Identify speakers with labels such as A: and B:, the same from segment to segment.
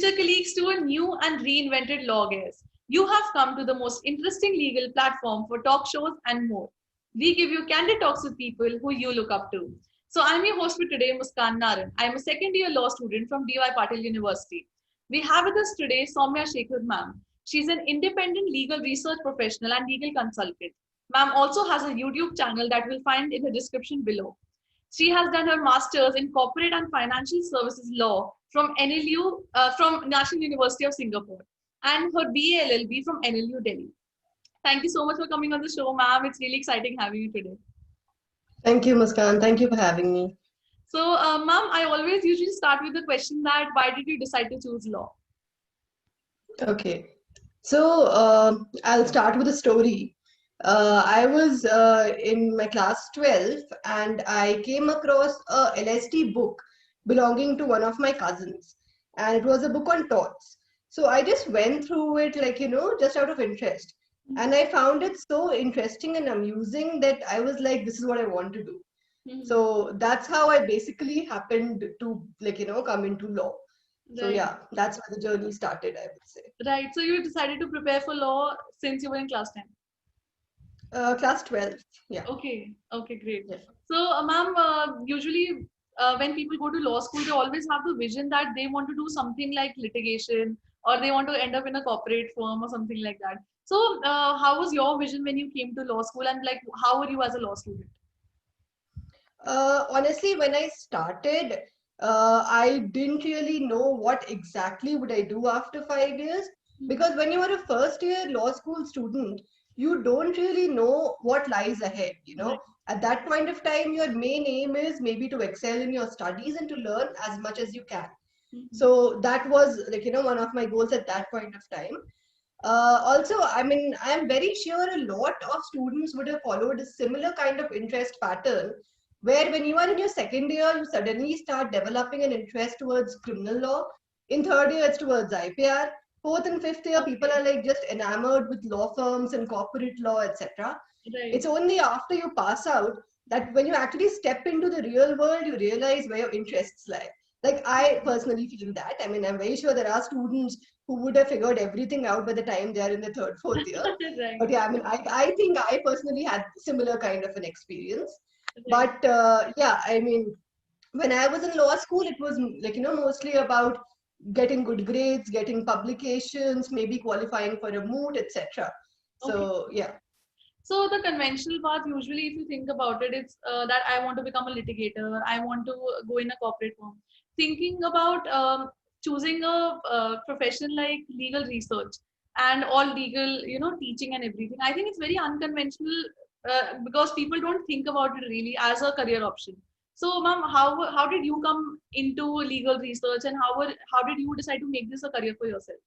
A: future colleagues, to a new and reinvented law guest. You have come to the most interesting legal platform for talk shows and more. We give you candid talks with people who you look up to. So I'm your host for today, Muskan Naran. I'm a second year law student from DY Patil University. We have with us today Soumya Shekhar ma'am. She's an independent legal research professional and legal consultant. Ma'am also has a YouTube channel that we'll find in the description below. She has done her master's in corporate and financial services law from from National University of Singapore, and her BA LLB from NLU Delhi. Thank you so much for coming on the show, ma'am. It's really exciting having you today.
B: Thank you, Muskan. Thank you for having me.
A: So, ma'am, I always usually start with the question that why did you decide to choose law?
B: Okay. So I'll start with a story. I was in my class 12 and I came across a LST book belonging to one of my cousins. And it was a book on torts. So I just went through it, like, just out of interest. And I found it so interesting and amusing that I was like, this is what I want to do.
A: Mhm.
B: So that's how I basically happened to, like, come into law. So
A: Right.
B: yeah, that's where the journey started, I would say.
A: Right. So you decided to prepare for law since you were in class 10.
B: Class 12. Yeah.
A: Okay. Okay, great.
B: Yeah.
A: So, ma'am, usually when people go to law school, they always have the vision that they want to do something like litigation or they want to end up in a corporate firm or something like that. So, how was your vision when you came to law school, and like, how were you as a law student?
B: Honestly, when I started, I didn't really know what exactly would I do after 5 years, because when you are a first year law school student, you don't really know what lies ahead.
A: Right.
B: At that point of time, your main aim is maybe to excel in your studies and to learn as much as you can.
A: Mhm.
B: So that was, like, one of my goals at that point of time. Also, I mean, I'm very sure a lot of students would have followed a similar kind of interest pattern, where when you are in your second year, you suddenly start developing an interest towards criminal law. In third year, it's towards IPR. Fourth and fifth year, people
A: Okay.
B: are like just enamored with law firms and corporate law, etc.
A: Right.
B: It's only after you pass out that when you actually step into the real world, you realize where your interests lie. Like, I personally feel that. I mean, I'm very sure there are students who would have figured everything out by the time they are in the third, fourth year.
A: Right.
B: But yeah, I mean, I think I personally had similar kind of an experience.
A: Right.
B: But yeah, I mean, when I was in law school, it was like, mostly about getting good grades, getting publications, maybe qualifying for a moot, etc.
A: Okay.
B: So yeah.
A: So the conventional path, usually, if you think about it, it's that I want to become a litigator. I want to go in a corporate firm. Thinking about choosing a profession like legal research and all legal, teaching and everything. I think it's very unconventional because people don't think about it really as a career option. So, ma'am, how did you come into legal research, and how did you decide to make this a career for yourself?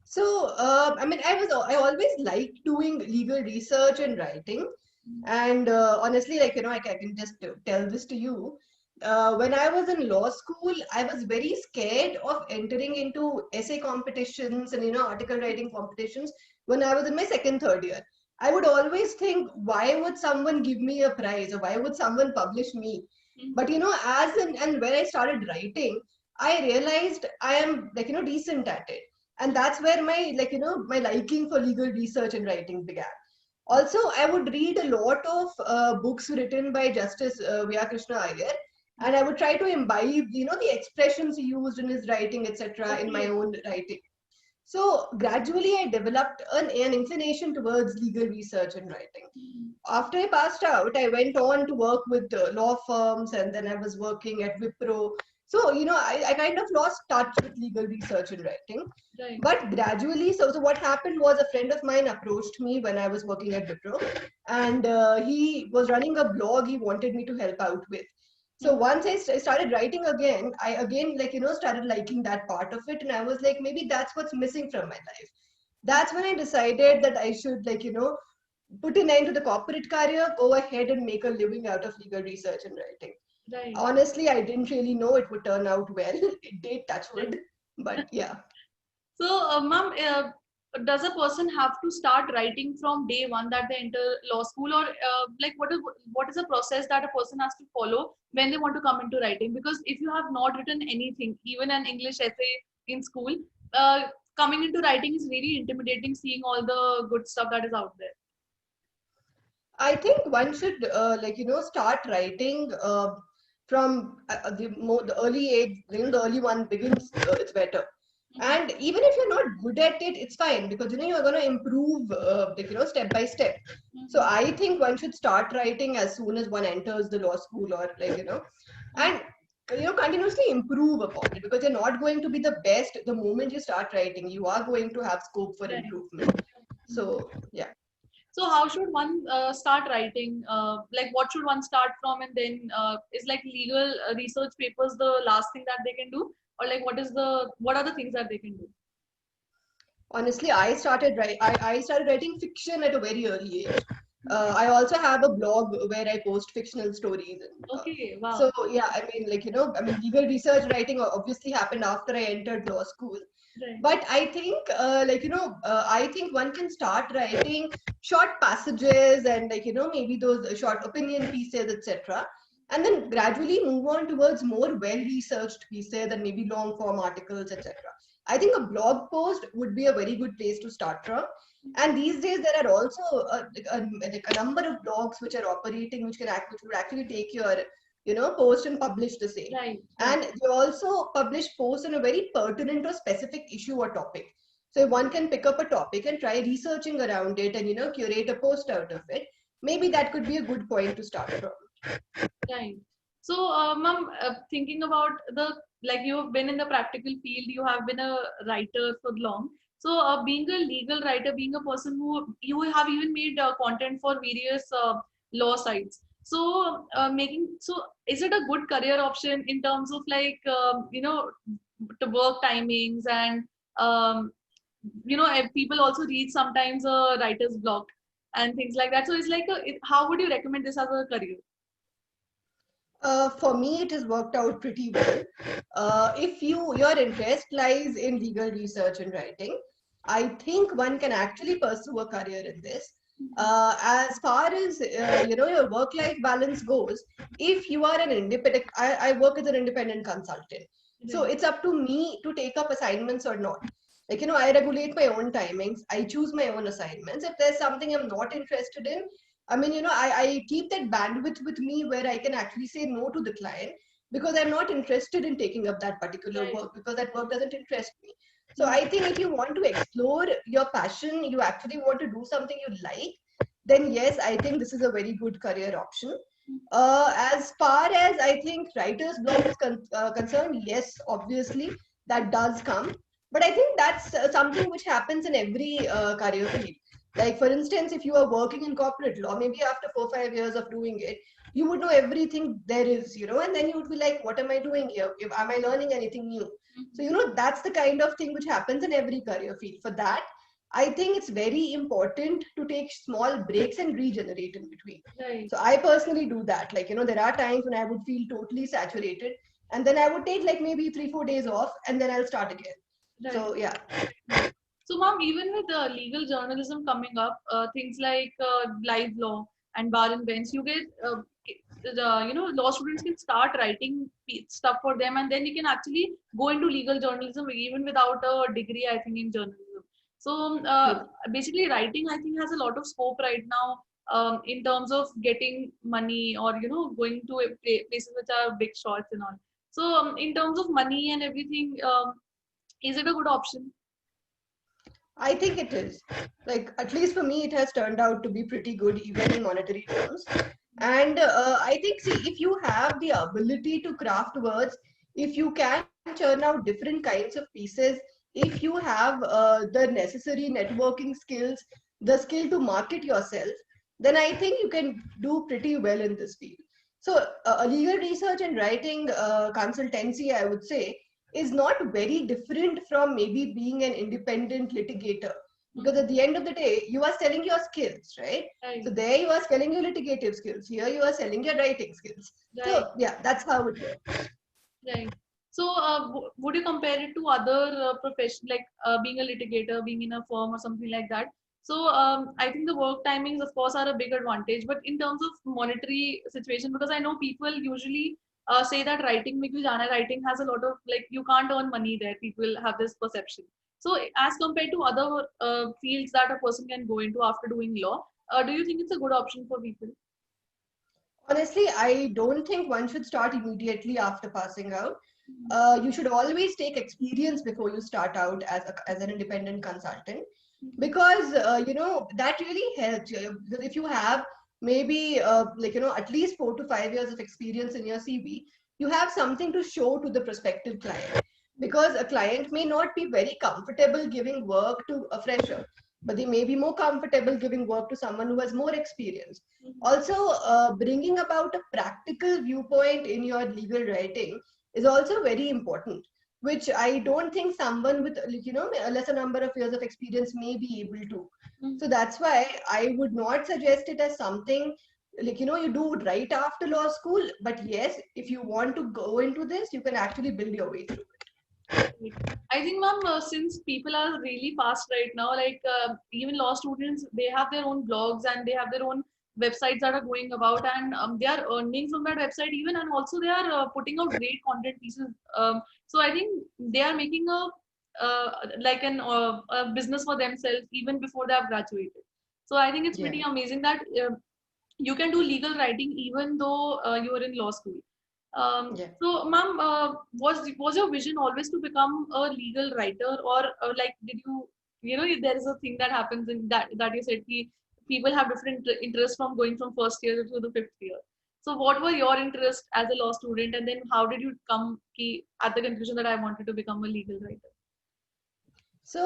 B: So, I mean, I always liked doing legal research and writing. And honestly, like, I can just tell this to you. When I was in law school, I was very scared of entering into essay competitions and, article writing competitions when I was in my second, third year. I would always think, why would someone give me a prize, or why would someone publish me? But, and when I started writing, I realized I am, like, decent at it. And that's where my, like, my liking for legal research and writing began. Also, I would read a lot of books written by Justice V.R. Krishna Iyer, and I would try to imbibe, the expressions he used in his writing, etc., in my
A: Okay.
B: own writing. So gradually, I developed an inclination towards legal research and writing. After I passed out, I went on to work with law firms, and then I was working at Wipro. So, I kind of lost touch with legal research and writing.
A: Right.
B: But gradually, so what happened was, a friend of mine approached me when I was working at Wipro, and he was running a blog he wanted me to help out with. So once I started writing again, I again, like, started liking that part of it. And I was like, maybe that's what's missing from my life. That's when I decided that I should, like, put an end to the corporate career, go ahead and make a living out of legal research and writing.
A: Right.
B: Honestly, I didn't really know it would turn out well. It did, touch wood, but yeah.
A: So, ma'am, does a person have to start writing from day one that they enter law school, or like what is the process that a person has to follow when they want to come into writing? Because if you have not written anything, even an English essay in school, uh, coming into writing is really intimidating, seeing all the good stuff that is out there.
B: I think one should start writing the early age. The early one begins. It's better. And even if you're not good at it, it's fine, because you're going to improve step by step. So I think one should start writing as soon as one enters the law school, or and continuously improve upon it, because you're not going to be the best the moment you start writing. You are going to have scope for
A: Right.
B: improvement. So yeah.
A: So how should one start writing? Like what should one start from, and then is like legal research papers the last thing that they can do, or like what are the things that they can do?
B: Honestly, I started writing fiction at a very early age. I also have a blog where I post fictional stories.
A: Okay, wow.
B: So yeah, legal research writing obviously happened after I entered law school.
A: Right.
B: But I think, I think one can start writing short passages and maybe those short opinion pieces, etc. And then gradually move on towards more well-researched pieces and maybe long-form articles, etc. I think a blog post would be a very good place to start from. And these days there are also a number of blogs which are operating, which would actually take your post and publish the same.
A: Right.
B: And they also publish posts on a very pertinent or specific issue or topic. So one can pick up a topic and try researching around it and curate a post out of it. Maybe that could be a good point to start from.
A: Right. So, ma'am, thinking about like you've been in the practical field, you have been a writer for long. So, being a legal writer, being a person who you have even made content for various law sites. So, is it a good career option in terms of like to work timings, and if people also read sometimes a writer's block and things like that. So, it's like how would you recommend this as a career?
B: For me, it has worked out pretty well. If your interest lies in legal research and writing, I think one can actually pursue a career in this. As far as your work-life balance goes, if you are an independent, I work as an independent consultant, so it's up to me to take up assignments or not. I regulate my own timings. I choose my own assignments. If there's something I'm not interested in, I keep that bandwidth with me where I can actually say no to the client, because I'm not interested in taking up that particular work, because that work doesn't interest me. So I think if you want to explore your passion, you actually want to do something you like, then yes, I think this is a very good career option. As far as I think writer's block is concerned, yes, obviously that does come. But I think that's something which happens in every career field. Like, for instance, if you are working in corporate law, maybe after 4 or 5 years of doing it, you would know everything there is, and then you would be like, what am I doing here? Am I learning anything new? So, that's the kind of thing which happens in every career field. For that, I think it's very important to take small breaks and regenerate in between.
A: Right.
B: So I personally do that. Like, there are times when I would feel totally saturated, and then I would take like maybe 3-4 days off, and then I'll start again.
A: Right.
B: So yeah.
A: So, ma'am, even with legal journalism coming up, things like live law and bar and bench, you get law students can start writing stuff for them, and then you can actually go into legal journalism even without a degree, I think, in journalism. So, basically, writing, I think, has a lot of scope right now in terms of getting money, or going to places which are big shots and all. So, in terms of money and everything, is it a good option?
B: I think it is. Like, at least for me, it has turned out to be pretty good, even in monetary terms. And I think, see, if you have the ability to craft words, if you can churn out different kinds of pieces, if you have the necessary networking skills, the skill to market yourself, then I think you can do pretty well in this field. So, legal research and writing consultancy, I would say, is not very different from maybe being an independent litigator, because at the end of the day you are selling your skills, right? So there you are selling your litigative skills, here you are selling your writing skills. So yeah, that's how it works.
A: Right. So, would you compare it to other professions, like being a litigator, being in a firm or something like that? So, I think the work timings, of course, are a big advantage. But in terms of monetary situation, because I know people usually say that writing, because Jana writing has a lot of like you can't earn money there. People have this perception. So, as compared to other fields that a person can go into after doing law, do you think it's a good option for people?
B: Honestly, I don't think one should start immediately after passing out. You should always take experience before you start out as an independent consultant,
A: Mhm.
B: because that really helps. Because if you have maybe at least 4 to 5 years of experience in your CV, you have something to show to the prospective client. Because a client may not be very comfortable giving work to a fresher, but they may be more comfortable giving work to someone who has more experience.
A: Mhm.
B: Also, bringing about a practical viewpoint in your legal writing is also very important, which I don't think someone with a lesser number of years of experience may be able to. So
A: Mhm.
B: that's why I would not suggest it as something you do right after law school. But yes, if you want to go into this, you can actually build your way through.
A: Right. I think, ma'am, since people are really fast right now, like even law students, they have their own blogs and they have their own websites that are going about, and they are earning from that website even, and also they are putting out great content pieces. So I think they are making a business for themselves even before they have graduated. So I think it's
B: Yeah.
A: pretty amazing that you can do legal writing even though you are in law school.
B: Yeah.
A: So, ma'am, was your vision always to become a legal writer, or like did there is a thing that happens in that you said people have different interests from going from first year to the fifth year. So, what were your interests as a law student, and then how did you come at the conclusion that I wanted to become a legal writer?
B: So,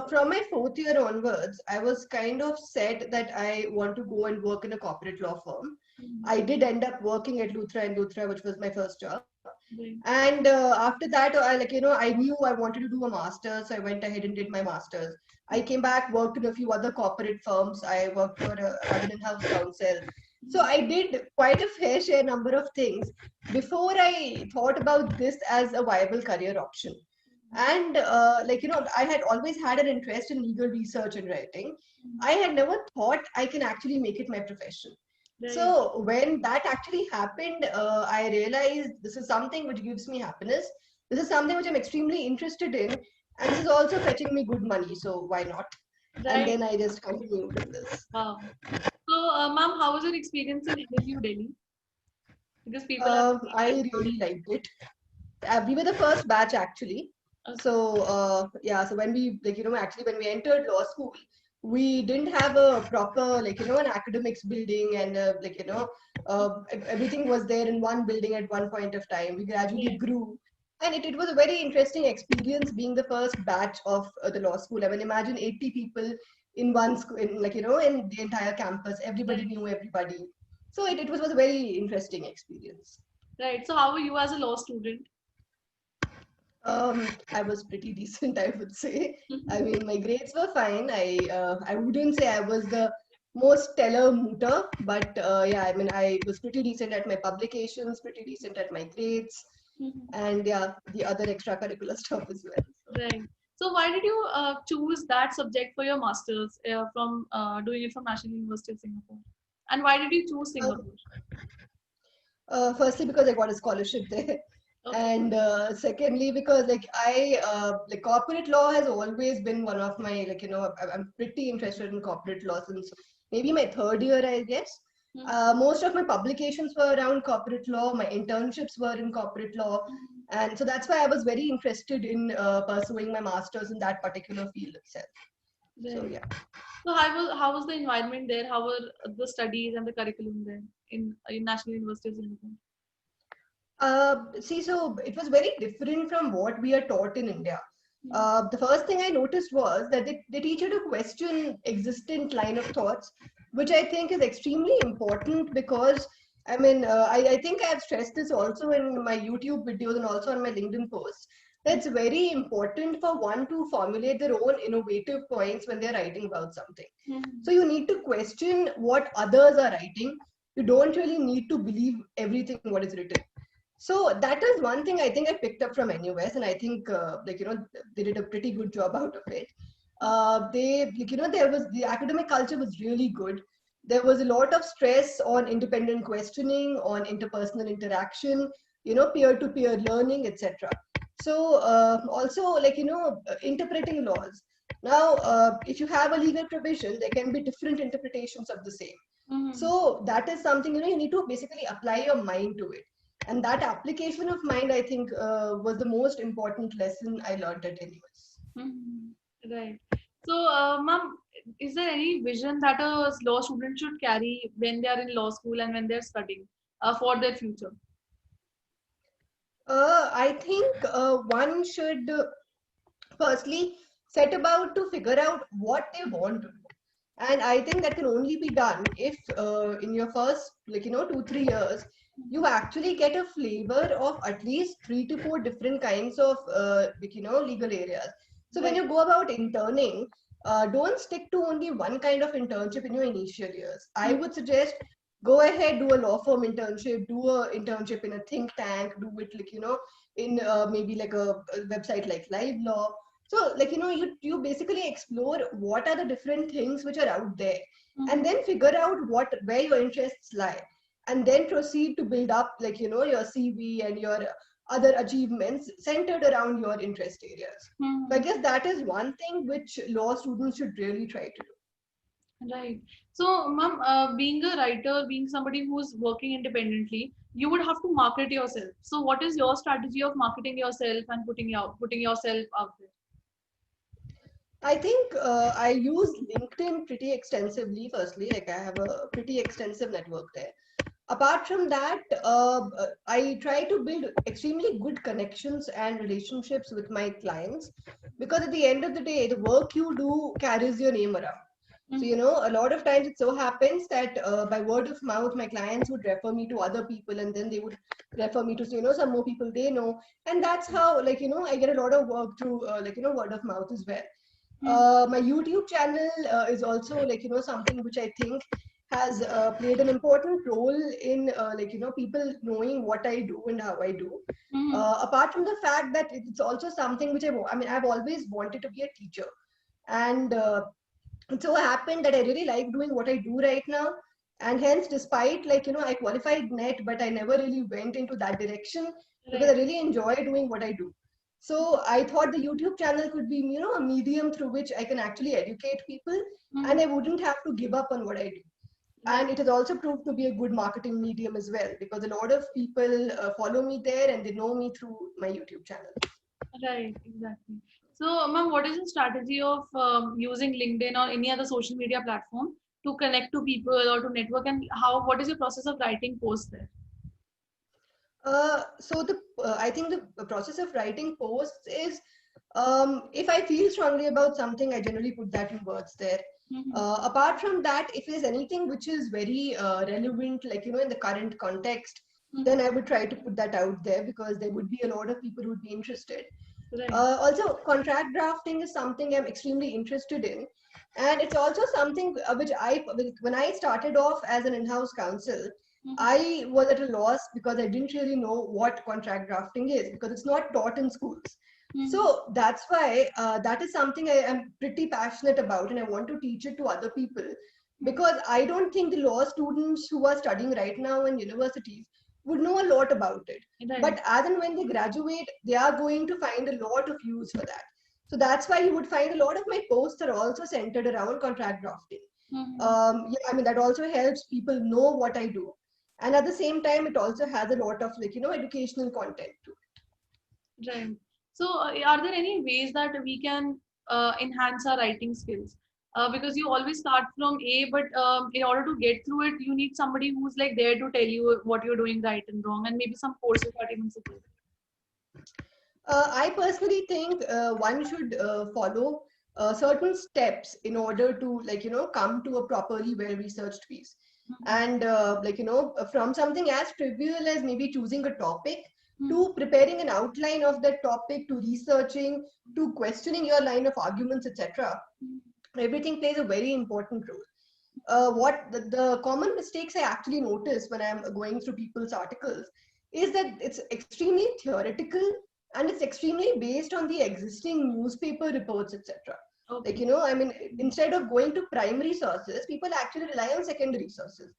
B: from my fourth year onwards, I was kind of set that I want to go and work in a corporate law firm.
A: Mhm.
B: I did end up working at Luthra and Luthra, which was my first job.
A: Right.
B: And after that, I knew I wanted to do a master's, so I went ahead and did my master's. I came back, worked in a few other corporate firms. I worked for an in-house counsel. So I did quite a fair share number of things before I thought about this as a viable career option. And I had always had an interest in legal research and writing. I had never thought I can actually make it my profession.
A: Right.
B: So when that actually happened, I realized this is something which gives me happiness. This is something which I'm extremely interested in, and this is also fetching me good money. So why not? And
A: Right.
B: then I just continued with this.
A: Wow. So, ma'am, how was your experience in NLU Delhi? Because people are
B: I really liked it. We were the first batch actually.
A: okay.
B: So yeah, so when we actually when we entered law school, we didn't have a proper an academics building, and everything was there in one building at one point of time. We gradually
A: Right.
B: grew, and it was a very interesting experience being the first batch of the law school. I mean, imagine 80 people in one school, in the entire campus. Everybody
A: Right.
B: knew everybody. So it was a very interesting experience.
A: Right. So, how were you as a law student?
B: I was pretty decent, I would say. I mean, my grades were fine. I wouldn't say I was the most stellar mooter, but yeah, I mean, I was pretty decent at my publications, pretty decent at my grades, and yeah, the other extracurricular stuff as well. So.
A: Right. So, why did you choose that subject for your masters from doing it from National University of Singapore? And why did you choose
B: Um,
A: Singapore?
B: Firstly, because I got a scholarship there,
A: Okay.
B: and secondly, because like corporate law has always been one of my I'm pretty interested in corporate law since maybe my third year, I guess. Most of my publications were around corporate law. My internships were in corporate law, and so that's why I was very interested in pursuing my masters in that particular field itself. So
A: Right.
B: yeah.
A: So, how was the environment there? How were the studies and the curriculum there in National University of Singapore?
B: See, so it was very different from what we are taught in India. The first thing I noticed was that they teach you to question existent line of thoughts, which I think is extremely important because I mean, I think I have stressed this also in my YouTube videos and also on my LinkedIn posts. That's very important for one to formulate their own innovative points when they're writing about something. So you need to question what others are writing. You don't really need to believe everything what is written. So that is one thing I think I picked up from NUS, and I think they did a pretty good job out of it. There was the academic culture was really good. There was a lot of stress on independent questioning, on interpersonal interaction, peer-to-peer learning, etc. So also interpreting laws. Now, if you have a legal provision, there can be different interpretations of the same.
A: Mhm.
B: So that is something you need to basically apply your mind to it, and that application of mind, I think, was the most important lesson I learned at NUS.
A: Mhm. Right. So, ma'am, is there any vision that a law student should carry when they are in law school and when they're studying for their future?
B: I think one should firstly set about to figure out what they want to do. And I think that can only be done if in your first 2-3 years you actually get a flavor of at least 3 to 4 different kinds of legal areas. So when
A: Right.
B: you go about interning, don't stick to only one kind of internship in your initial years. I
A: Mhm.
B: would suggest go ahead, do a law firm internship, do a internship in a think tank, do it in maybe like a website like Live Law. So you basically explore what are the different things which are out there, and
A: Mhm.
B: then figure out where your interests lie, and then proceed to build up your CV and your other achievements centered around your interest areas. So I
A: Mhm.
B: guess that is one thing which law students should really try to do.
A: Right. So, ma'am, being a writer, being somebody who's working independently, you would have to market yourself. So, what is your strategy of marketing yourself and putting yourself out there?
B: I think I use LinkedIn pretty extensively. Firstly, like I have a pretty extensive network there. Apart from that, I try to build extremely good connections and relationships with my clients, because at the end of the day, the work you do carries your name around. So,
A: Mhm.
B: a lot of times it so happens that by word of mouth, my clients would refer me to other people, and then they would refer me to, some more people they know. And that's how, I get a lot of work through, word of mouth as well.
A: Mhm.
B: My YouTube channel is also something which I think has played an important role in people knowing what I do and how I do.
A: Mhm.
B: Apart from the fact that it's also something which I've always wanted to be a teacher, and it so happened that I really like doing what I do right now, and hence, despite I qualified net, but I never really went into that direction because I
A: Right.
B: really enjoy doing what I do. So I thought the YouTube channel could be a medium through which I can actually educate people, and
A: Mhm.
B: I wouldn't have to give up on what I do.
A: Right.
B: And it has also proved to be a good marketing medium as well, because a lot of people follow me there and they know me through my YouTube channel.
A: Right. Exactly. So, ma'am, what is the strategy of using LinkedIn or any other social media platform to connect to people or to network, and what is your process of writing posts there?
B: I think the process of writing posts is, if I feel strongly about something, I generally put that in words there.
A: Mhm.
B: Apart from that, if there's anything which is very relevant, in the current context, then
A: Mhm.
B: I would try to put that out there, because there would be a lot of people who would be interested.
A: Right.
B: Also, contract drafting is something I'm extremely interested in, and it's also something when I started off as an in-house counsel,
A: Mhm.
B: I was at a loss because I didn't really know what contract drafting is, because it's not taught in schools.
A: Mhm.
B: So that's why that is something I am pretty passionate about, and I want to teach it to other people, because I don't think the law students who are studying right now in universities would know a lot about it.
A: Right.
B: But as and when they graduate, they are going to find a lot of use for that. So that's why you would find a lot of my posts are also centered around contract drafting.
A: Mhm.
B: Yeah, that also helps people know what I do, and at the same time, it also has a lot of educational content too.
A: Right. So, are there any ways that we can enhance our writing skills? Because you always start from A, but in order to get through it, you need somebody who's like there to tell you what you're doing right and wrong, and maybe some courses that even support.
B: I personally think one should follow certain steps in order to come to a properly well researched piece.
A: Mhm.
B: And from something as trivial as maybe choosing a topic,
A: Mhm.
B: to preparing an outline of that topic, to researching, to questioning your line of arguments, etc., everything plays a very important role. What the common mistakes I actually notice when I'm going through people's articles is that it's extremely theoretical and it's extremely based on the existing newspaper reports, etc. Like,
A: Okay.
B: you know, I mean, instead of going to primary sources, people actually rely on secondary sources.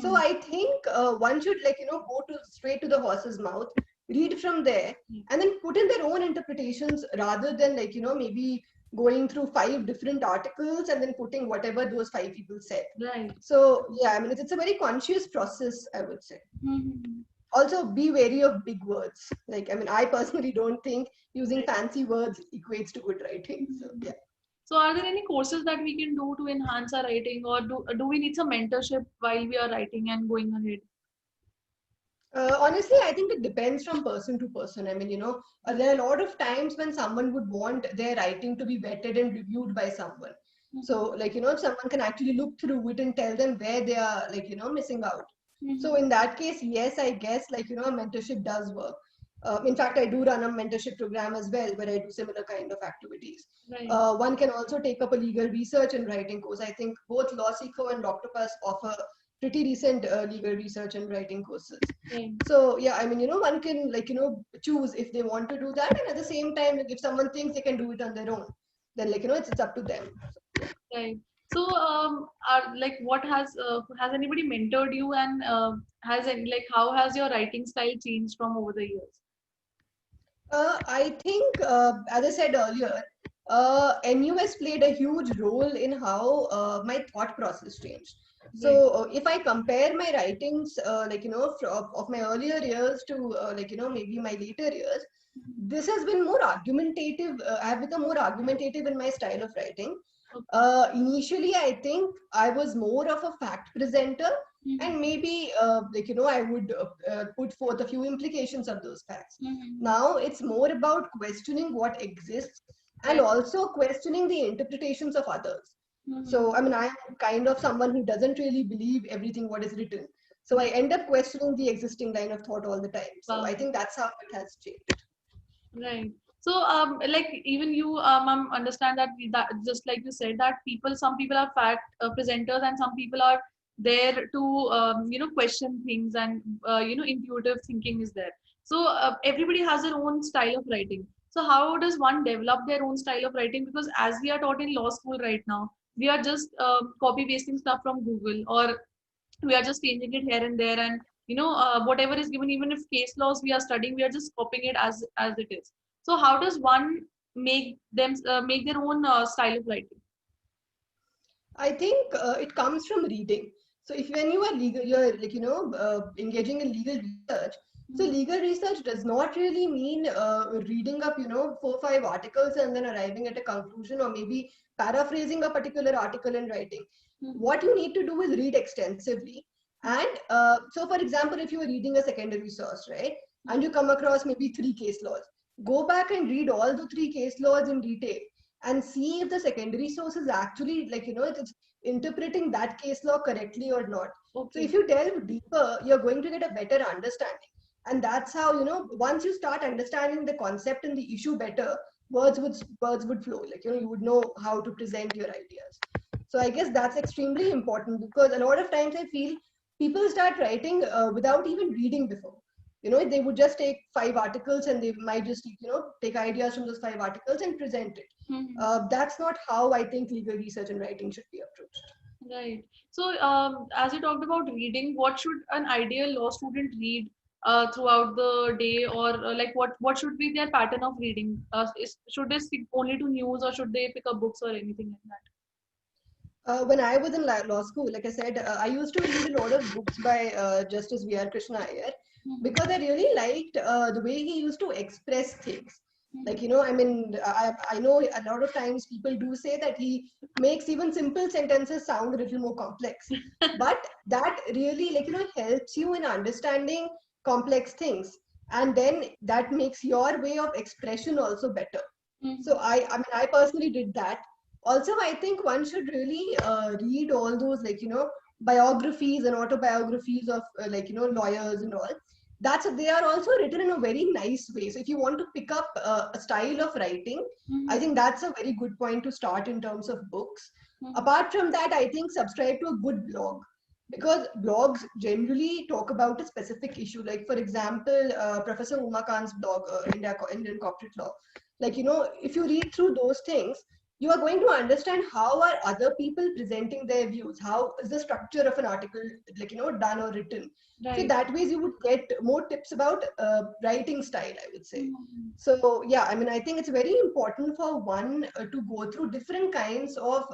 B: So
A: Mm-hmm.
B: I think one should, like, you know, go to straight to the horse's mouth, read from there, and then put in their own interpretations rather than, like, you know, maybe going through 5 different articles and then putting whatever those 5 people said.
A: Right.
B: So yeah, I mean, it's a very conscious process, I would say.
A: Mm-hmm.
B: Also, be wary of big words. Like, I mean, I personally don't think using
A: Right.
B: fancy words equates to good writing. So
A: Mhm.
B: yeah.
A: So, are there any courses that we can do to enhance our writing, or do we need some mentorship while we are writing and going ahead?
B: Honestly, I think it depends from person to person. I mean, you know, there are a lot of times when someone would want their writing to be vetted and reviewed by someone. So,
A: Mhm.
B: like, you know, someone can actually look through it and tell them where they are, like, you know, missing out. So,
A: Mhm.
B: in that case, yes, I guess, like, you know, a mentorship does work. In fact, I do run a mentorship program as well, where I do similar kind of activities.
A: Right.
B: One can also take up a legal research and writing course. I think both LawSeeker and Dr. Pass offer pretty recent legal research and writing courses.
A: Right.
B: So yeah, I mean, you know, one can, like, you know, choose if they want to do that, and at the same time, like, if someone thinks they can do it on their own, then, like, you know, it's up to them.
A: Right. So, are like, what has anybody mentored you, and has any, like, how has your writing style changed from over the years?
B: I think, as I said earlier, NUS played a huge role in how my thought process changed.
A: Right.
B: So, if I compare my writings, like, you know, of my earlier years to, like, you know, maybe my later years, this has been more argumentative. I have become more argumentative in my style of writing.
A: Okay.
B: Initially, I think I was more of a fact presenter, and
A: Mhm.
B: maybe, like, you know, I would put forth a few implications of those facts.
A: Mhm.
B: Now it's more about questioning what exists and
A: Right.
B: also questioning the interpretations of others. So,
A: Mhm.
B: I mean, I'm kind of someone who doesn't really believe everything what is written. So I
A: Right.
B: end up questioning the existing line of thought all the time. So I
A: Wow.
B: think that's how it has changed.
A: Right. So, like, even you, understand that just like you said, that some people are fact presenters, and some people are there to, question things, and intuitive thinking is there. So, everybody has their own style of writing. So, how does one develop their own style of writing? Because as we are taught in law school right now, we are just copy pasting stuff from Google, or we are just changing it here and there, and whatever is given, even if case laws we are studying, we are just copying it as it is. So how does one make their own style of writing?
B: I think it comes from reading. So if when you are legal, you're, like, you know, engaging in legal research. So
A: Mhm.
B: legal research does not really mean reading up, you know, 4 or 5 articles and then arriving at a conclusion, or maybe paraphrasing a particular article and writing.
A: Mhm.
B: What you need to do is read extensively. And so, for example, if you are reading a secondary source, right, and
A: Mhm.
B: you come across maybe 3 case laws, go back and read all the 3 case laws in detail and see if the secondary source is actually, like, you know, it's interpreting that case law correctly or not. So if
A: Okay.
B: you delve deeper, you're going to get a better understanding. And that's how, you know, once you start understanding the concept and the issue better, words would flow. Like, you know, you would know how to present your ideas. So I guess that's extremely important, because a lot of times I feel people start writing without even reading before. You know, they would just take 5 articles and they might just, you know, take ideas from those 5 articles and present it.
A: Mhm.
B: That's not how I think legal research and writing should be approached.
A: Right. So, as you talked about reading, what should an ideal law student read throughout the day, or like, what should be their pattern of reading? Should they stick only to news, or should they pick up books or anything like that?
B: When I was in law school, like I said, I used to read a lot of books by Justice V.R. Krishna Iyer,
A: Mhm.
B: because I really liked the way he used to express things. Like,
A: Mhm.
B: you know, I mean, I know a lot of times people do say that he makes even simple sentences sound a little more complex. But that really, like, you know, helps you in understanding complex things. And then that makes your way of expression also better. So
A: Mhm.
B: I mean, I personally did that. Also, I think one should really read all those, like, you know, biographies and autobiographies of, like, you know, lawyers and all. They are also written in a very nice way. So if you want to pick up a style of writing, I
A: Mhm.
B: think that's a very good point to start in terms of books.
A: Mhm.
B: Apart from that, I think subscribe to a good blog, because blogs generally talk about a specific issue. Like for example, Professor Uma Khan's blog, Indian Corporate Law. Like, if you read through those things, you are going to understand how are other people presenting their views, how is the structure of an article, like, done or written. So
A: Right.
B: that ways you would get more tips about writing style, I would say.
A: Mhm.
B: So yeah, I mean, I think it's very important for one to go through different kinds of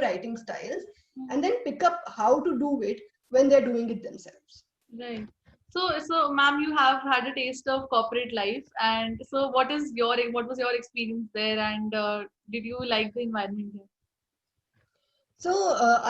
B: writing styles, and
A: Mhm.
B: then pick up how to do it when they're doing it themselves.
A: Right. So, ma'am, you have had a taste of corporate life, and so what was your experience there, and did you like the environment there?
B: So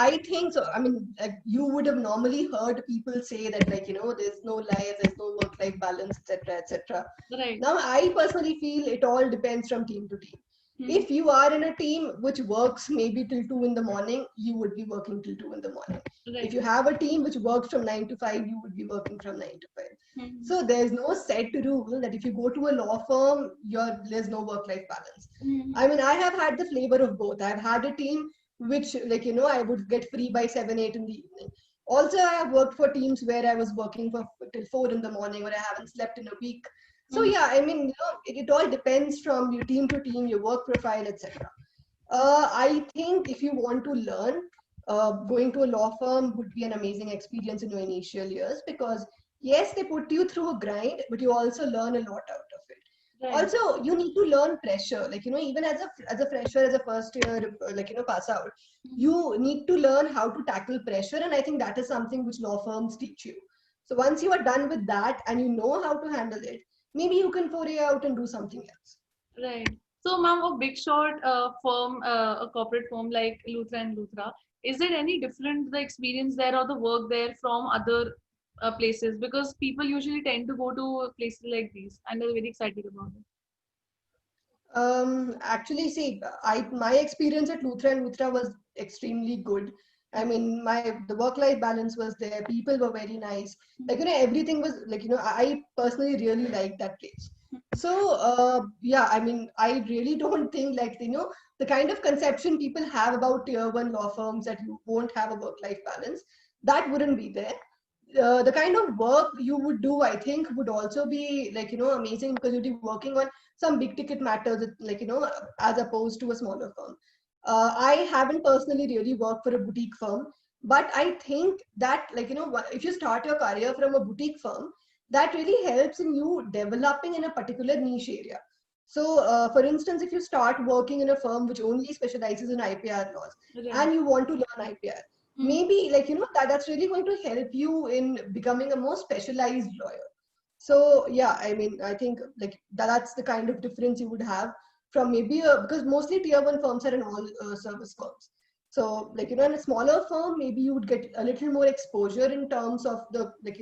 B: I think so. I mean, like you would have normally heard people say that, like, there's no life, there's no work-life balance, etc., etc.
A: Right.
B: Now, I personally feel it all depends from team to team.
A: Hmm.
B: If you are in a team which works maybe till 2 in the morning, you would be working till 2 in the morning. If
A: Right.
B: you have a team which works from 9 to 5, you would be working from 9 to 5.
A: Hmm.
B: So there's no set rule that if you go to a law firm, there's no work-life balance. I
A: Hmm.
B: mean, I have had the flavor of both. I've had a team which, like, I would get free by 7, 8 in the evening. Also, I have worked for teams where I was working for till 4 in the morning, or I haven't slept in a week. So
A: Hmm.
B: yeah, I mean, it all depends from your team to team, your work profile, etc. I think if you want to learn, going to a law firm would be an amazing experience in your initial years, because yes, they put you through a grind, but you also learn a lot out of it.
A: Right.
B: Also, you need to learn pressure. Like, even as a fresher, as a first year, pass out,
A: Hmm.
B: you need to learn how to tackle pressure, and I think that is something which law firms teach you. So once you are done with that and you know how to handle it, maybe you can foray out and do something else.
A: Right. So, ma'am, a big shot firm, a corporate firm like Luthra and Luthra, is it any different the experience there or the work there from other places? Because people usually tend to go to places like these, and they're very excited about it.
B: Actually, see, my experience at Luthra and Luthra was extremely good. I mean, the work-life balance was there. People were very nice. Like, everything was like, I personally really liked that place. So, yeah, I mean, I really don't think like, the kind of conception people have about tier one law firms that you won't have a work-life balance, that wouldn't be there. The kind of work you would do, I think, would also be like, amazing, because you'd be working on some big ticket matters, like, as opposed to a smaller firm. I haven't personally really worked for a boutique firm, but I think that, like, if you start your career from a boutique firm, that really helps in you developing in a particular niche area. So, for instance, if you start working in a firm which only specializes in IPR laws,
A: Right.
B: and you want to learn IPR,
A: Hmm.
B: maybe, like, that's really going to help you in becoming a more specialized lawyer. So yeah, I mean, I think like that's the kind of difference you would have from maybe because mostly tier one firms are in all service firms. So, like, in a smaller firm, maybe you would get a little more exposure in terms of the, like,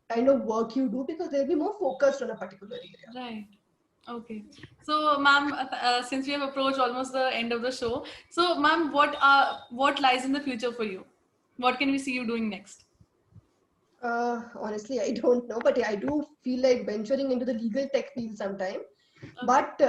B: kind of work you do, because they'll be more focused on a particular area.
A: Right. Okay. So, ma'am, since we have approached almost the end of the show, so, ma'am, what lies in the future for you? What can we see you doing next?
B: Honestly, I don't know, but I do feel like venturing into the legal tech field sometime.
A: Okay.
B: But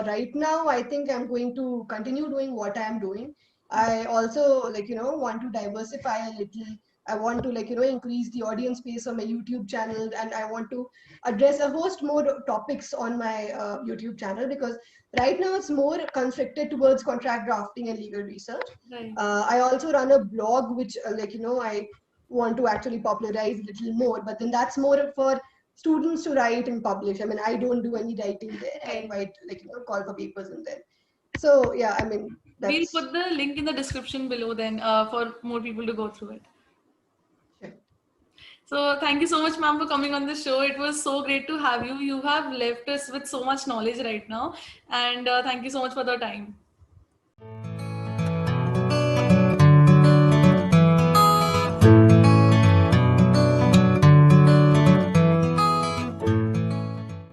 B: right now, I think I'm going to continue doing what I'm doing. I also, like, want to diversify a little. I want to, like, increase the audience base on my YouTube channel, and I want to address a host more topics on my YouTube channel, because right now it's more constricted towards contract drafting and legal research.
A: Right.
B: I also run a blog which, I want to actually popularize a little more, but then that's more for students to write and publish. I mean, I don't do any writing there. I
A: Right.
B: invite, like, call for papers and then. So yeah, I mean,
A: We'll
B: that's
A: put the link in the description below then for more people to go through it.
B: sure.
A: So thank you so much, ma'am, for coming on the show. It was so great to have you. You have left us with so much knowledge right now, and thank you so much for the time.